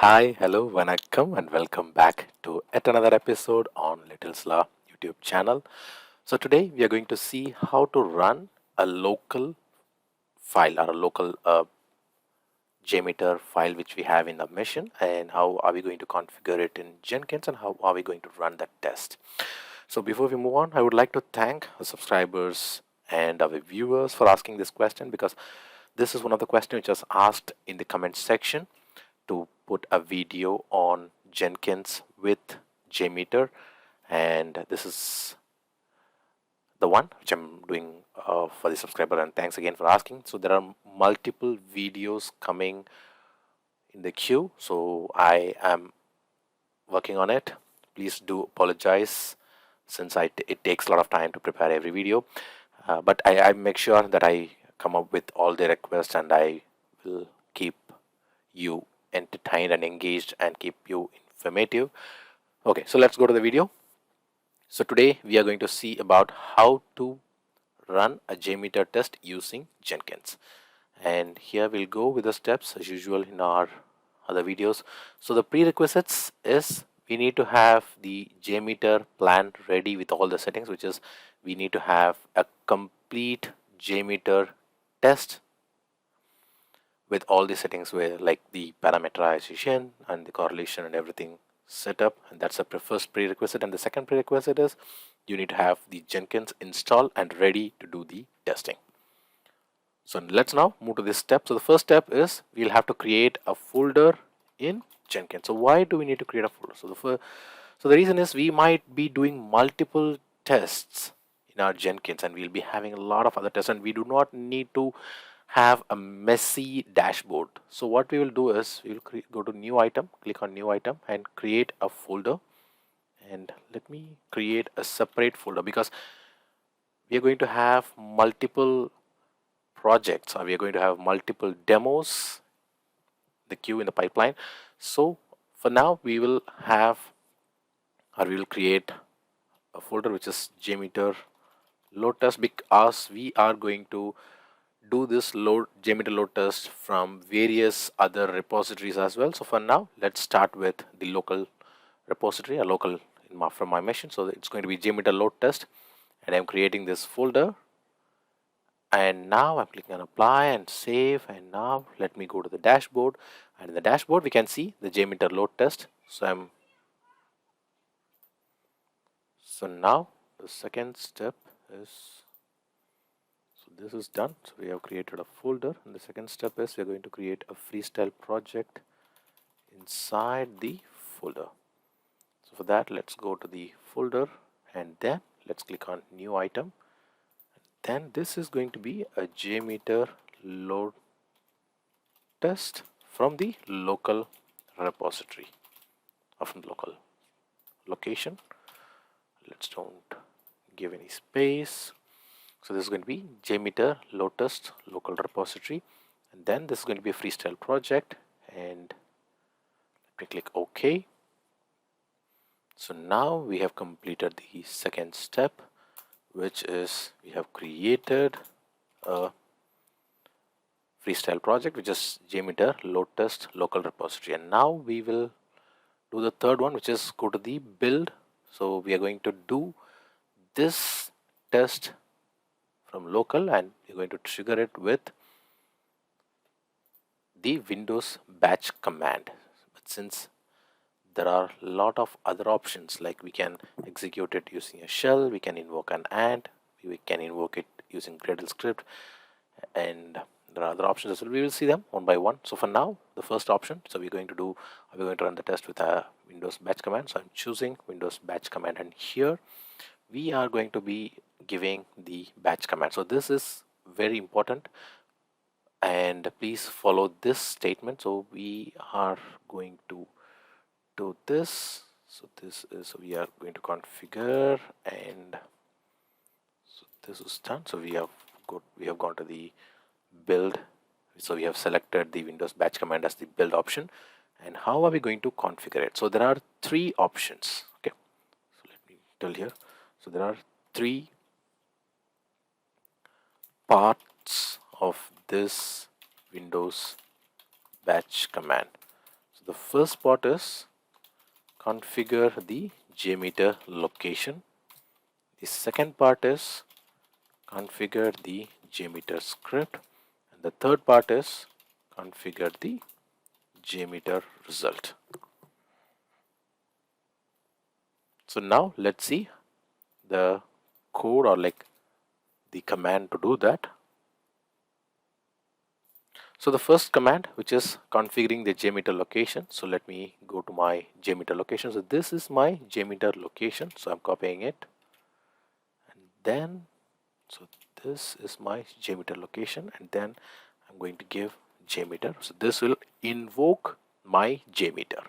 Hi, hello, vanakkam, and welcome back to yet another episode on Little's Law YouTube channel. So today we are going to see how to run a local file or a local JMeter file which we have in the machine, and how are we going to configure it in Jenkins, and how are we going to run that test. So before we move on, I would like to thank the subscribers and our viewers for asking this question, because this is one of the questions which was asked in the comment section to put a video on Jenkins with JMeter, and this is the one which I'm doing for the subscriber, and thanks again for asking. So there are multiple videos coming in the queue, so I am working on it. Please do apologize, since it takes a lot of time to prepare every video, but I make sure that I come up with all the requests, and I will keep you entertained and engaged and keep you informative. Okay, so let's go to the video. So today we are going to see about how to run a JMeter test using Jenkins, and here we'll go with the steps as usual in our other videos. So the prerequisites is we need to have the JMeter plan ready with all the settings, which is we need to have a complete JMeter test with all the settings, where like the parameterization and the correlation and everything set up, and that's the first prerequisite. And the second prerequisite is you need to have the Jenkins installed and ready to do the testing. So let's now move to this step. So the first step is we'll have to create a folder in Jenkins. So why do we need to create a folder? So the reason is we might be doing multiple tests in our Jenkins, and we'll be having a lot of other tests, and we do not need to have a messy dashboard. So what we will do is we will go to new item, click on new item, and create a folder. And let me create a separate folder, because we are going to have multiple projects, or we are going to have multiple demos, the queue in the pipeline. So for now we will have, or we will create a folder which is JMeter load test, because we are going to do this JMeter load test from various other repositories as well. So for now, let's start with the local repository, a local from my machine. So it's going to be JMeter load test, and I'm creating this folder. And now I'm clicking on apply and save. And now let me go to the dashboard, and in the dashboard we can see the JMeter load test. So now the second step is, this is done. So we have created a folder, and the second step is we're going to create a freestyle project inside the folder. So for that, let's go to the folder, and then let's click on new item. Then this is going to be a JMeter load test from the local repository, or from the local location. Let's don't give any space. So this is going to be JMeter load test local repository, and then this is going to be a freestyle project, and let me click OK. So now we have completed the second step, which is we have created a freestyle project which is JMeter load test local repository, and now we will do the third one, which is go to the build. So we are going to do this test from local, and you're going to trigger it with the Windows batch command. But since there are a lot of other options, like we can execute it using a shell, we can invoke an ant, we can invoke it using Gradle script, and there are other options as well. We will see them one by one. So for now, the first option, so we're going to run the test with a Windows batch command. So I'm choosing Windows batch command, and here we are going to be giving the batch command. So this is very important, and please follow this statement. So we are going to do this. So we are going to configure, and so this is done. So we have gone to the build. So we have selected the Windows batch command as the build option. And how are we going to configure it? So there are three options. Okay, so let me tell here. So there are three parts of this Windows batch command. So the first part is configure the JMeter location. The second part is configure the JMeter script, and the third part is configure the JMeter result. So now let's see the code, or like the command to do that. So the first command, which is configuring the JMeter location. So let me go to my JMeter location. So this is my JMeter location. So I'm copying it, and then so this is my JMeter location, and then I'm going to give JMeter. So this will invoke my JMeter,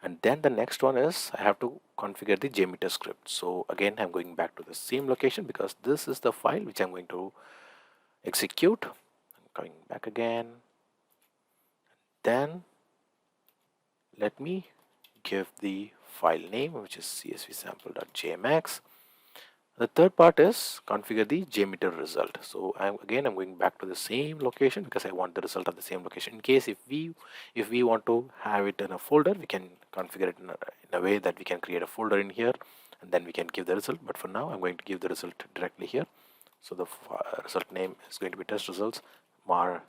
and then the next one is I have to configure the JMeter script. So again, I'm going back to the same location because this is the file which I'm going to execute. I'm coming back again. Then let me give the file name, which is csvsample.jmx. The third part is configure the JMeter result. So I'm going back to the same location because I want the result of the same location. In case if we want to have it in a folder, we can configure it in a way that we can create a folder in here, and then we can give the result. But for now, I'm going to give the result directly here. So the result name is going to be test results March,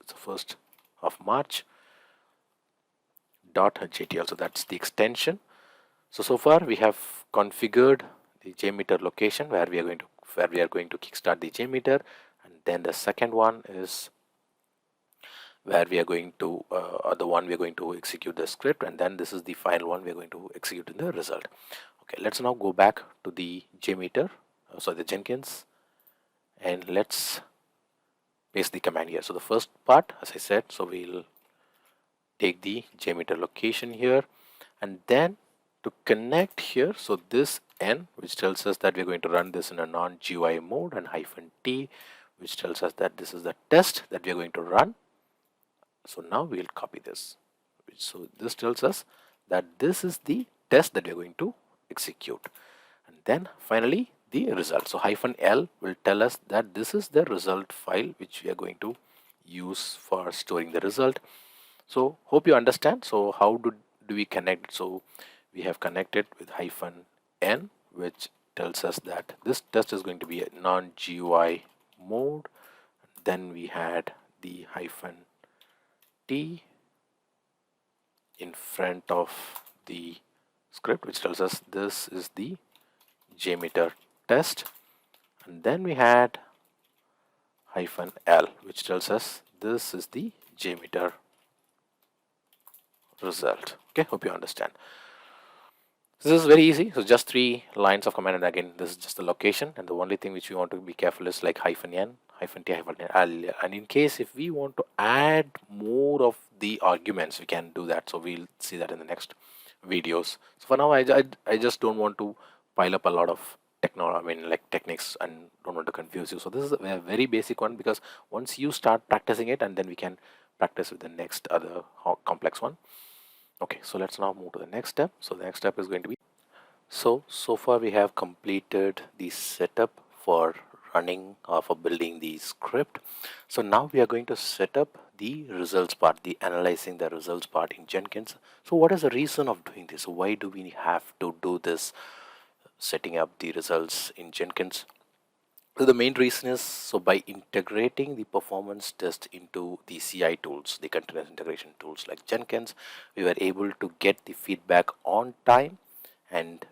the 1st of March .htl. So that's the extension. So far we have configured the JMeter location where we are going to kickstart the JMeter, and then the second one is where we are going to the one we are going to execute the script, and then this is the final one we are going to execute in the result. Okay, let's now go back to the JMeter, the Jenkins, and let's paste the command here. So the first part, as I said, so we'll take the JMeter location here, and then to connect here, so this N, which tells us that we're going to run this in a non-GUI mode, and -T, which tells us that this is the test that we're going to run. So now we'll copy this. So this tells us that this is the test that we're going to execute. And then finally the result. So -L will tell us that this is the result file which we are going to use for storing the result. So hope you understand. So how do we connect? So we have connected with -N, which tells us that this test is going to be a non-GUI mode. Then we had the -T in front of the script, which tells us this is the JMeter test. And then we had -L, which tells us this is the JMeter result. Okay, hope you understand. This is very easy. So just 3 lines of command, and again this is just the location, and the only thing which we want to be careful is like -N, -T, -L. And in case if we want to add more of the arguments, we can do that. So we'll see that in the next videos. So for now, I just don't want to pile up a lot of techniques, and don't want to confuse you. So this is a very basic one, because once you start practicing it, and then we can practice with the next other complex one. Okay, so let's now move to the next step. So the next step is going to be, so far we have completed the setup for running or for building the script. So now we are going to set up the results part, the analyzing the results part in Jenkins. So what is the reason of doing this? Why do we have to do this, setting up the results in Jenkins? So the main reason is, so by integrating the performance test into the CI tools, the continuous integration tools like Jenkins, we were able to get the feedback on time, and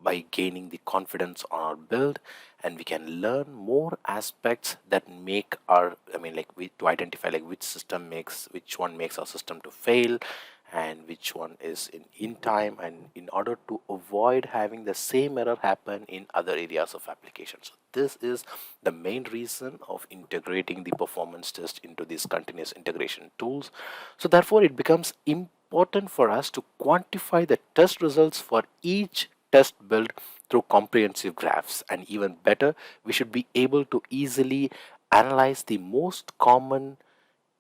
by gaining the confidence on our build, and we can learn more aspects that make our, to identify like which one makes our system to fail, and which one is in time, and in order to avoid having the same error happen in other areas of applications. So this is the main reason of integrating the performance test into these continuous integration tools. So therefore it becomes important for us to quantify the test results for each test build through comprehensive graphs, and even better, we should be able to easily analyze the most common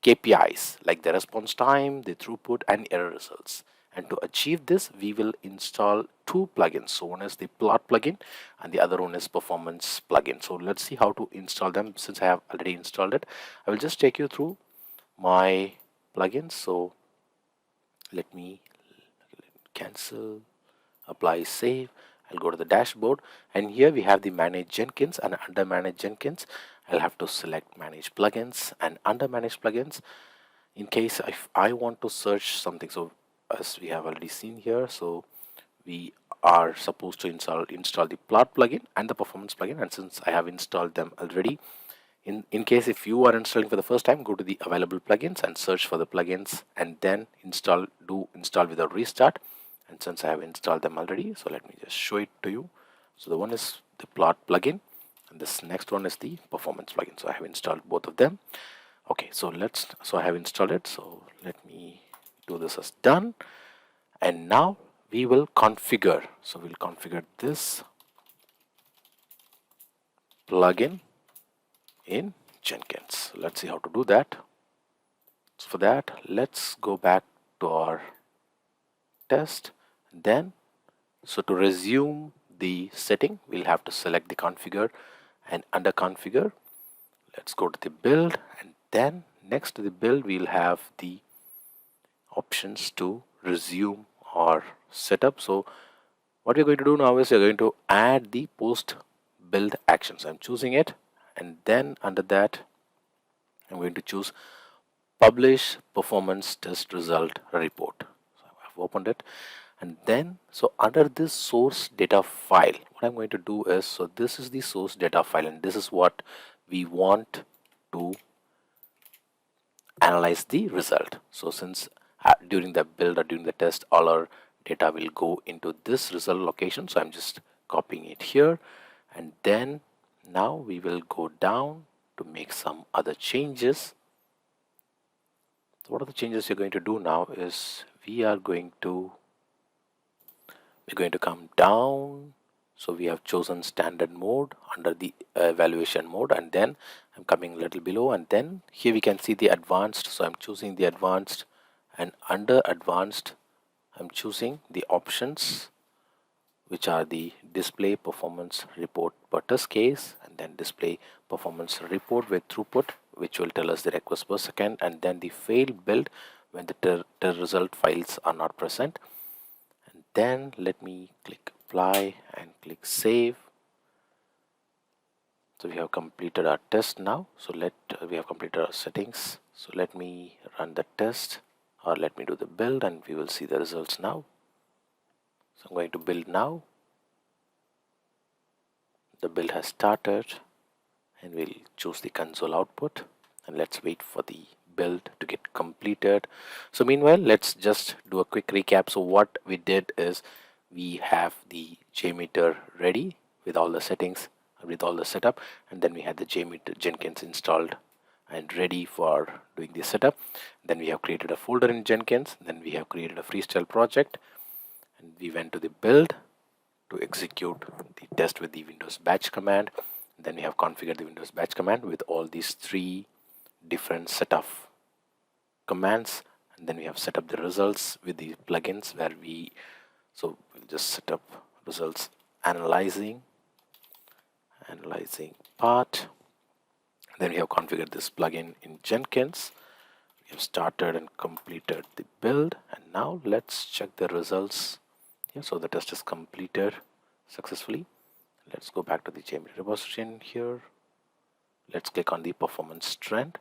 KPIs like the response time, the throughput, and error results. And to achieve this, we will install 2 plugins. So one is the plot plugin, and the other one is performance plugin. So let's see how to install them. Since I have already installed it, I will just take you through my plugins. So Let me cancel, apply, save. I'll go to the dashboard, and here we have the manage Jenkins, and under manage Jenkins I'll have to select manage plugins, and under manage plugins, in case if I want to search something, so as we have already seen here, so we are supposed to install the plot plugin and the performance plugin, and since I have installed them already, in case if you are installing for the first time, go to the available plugins and search for the plugins, and then do install with a restart. And since I have installed them already, so let me just show it to you. So the one is the plot plugin, and this next one is the performance plugin. So I have installed both of them. Okay, so I have installed it, so let me do this as done. And now we will configure, so we'll configure this plugin in Jenkins. Let's see how to do that. So for that, let's go back to our test. Then, so to resume the setting, we'll have to select the configure, and under configure, let's go to the build, and then next to the build, we'll have the options to resume our setup. So what we're going to do now is we're going to add the post build actions. I'm choosing it, and then under that I'm going to choose publish performance test result report. So I've opened it, and then so under this source data file, what I'm going to do is, so this is the source data file, and this is what we want to analyze the result. So since during the build or during the test, all our data will go into this result location, so I'm just copying it here, and then now we will go down to make some other changes. So what are the changes you're going to do now is we're going to come down. So we have chosen standard mode under the evaluation mode, and then I'm coming a little below, and then here we can see the advanced. So I'm choosing the advanced, and under advanced I'm choosing the options, which are the display performance report per test case, and then display performance report with throughput, which will tell us the request per second, and then the failed build when the result files are not present. And then let me click apply and click save. So we have completed our test now. So we have completed our settings. So let me run the test, or let me do the build, and we will see the results now. So I'm going to build now. The build has started, and we'll choose the console output, and let's wait for the build to get completed. So meanwhile, let's just do a quick recap. So what we did is we have the JMeter ready with all the settings, with all the setup, and then we had the JMeter Jenkins installed and ready for doing the setup. Then we have created a folder in Jenkins, then we have created a freestyle project, and we went to the build to execute the test with the Windows batch command. Then we have configured the Windows batch command with all these three different set of commands, and then we have set up the results with the plugins where we'll just set up results analyzing part. Then we have configured this plugin in Jenkins. We have started and completed the build, and now let's check the results. Yeah, so the test is completed successfully. Let's go back to the JMeter repository here. Let's click on the performance trend.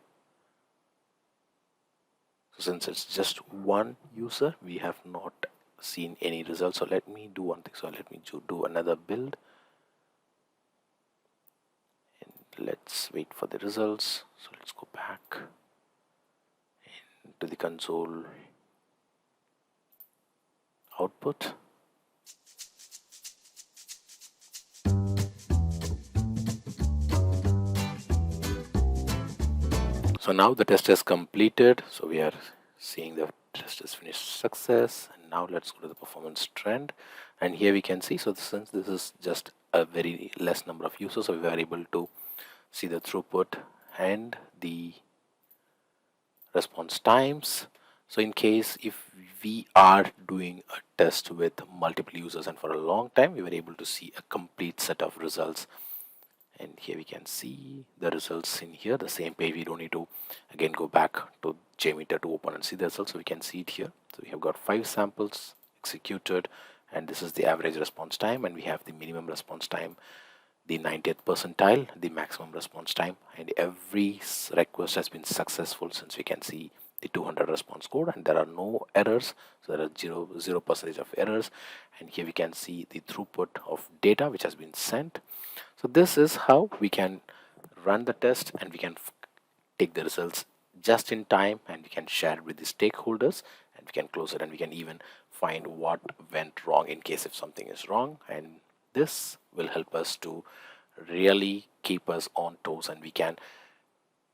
So since it's just one user, we have not seen any results. So let me do one thing. So let me do another build, and let's wait for the results. So let's go back into the console output. So now the test is completed. So we are seeing the test is finished success. And now let's go to the performance trend. And here we can see, so since this is just a very less number of users, so we were able to see the throughput and the response times. So in case if we are doing a test with multiple users and for a long time, we were able to see a complete set of results. And here we can see the results in here, the same page. We don't need to again go back to JMeter to open and see the results. So we can see it here. So we have got 5 samples executed, and this is the average response time, and we have the minimum response time, the 90th percentile, the maximum response time, and every request has been successful since we can see the 200 response code, and there are no errors. So there are 0% of errors, and here we can see the throughput of data which has been sent. So this is how we can run the test, and we can take the results just in time, and we can share it with the stakeholders, and we can close it, and we can even find what went wrong in case if something is wrong. And this will help us to really keep us on toes, and we can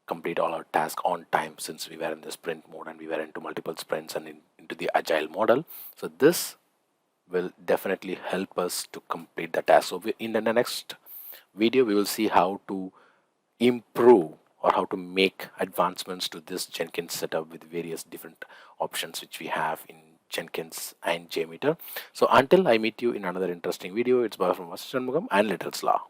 complete all our tasks on time, since we were in the sprint mode and we were into multiple sprints and into the agile model. So this will definitely help us to complete the task. So in the next video we will see how to improve or how to make advancements to this Jenkins setup with various different options which we have in Jenkins and JMeter. So until I meet you in another interesting video, it's Baba from Vasu Shanmugam and Little's Law.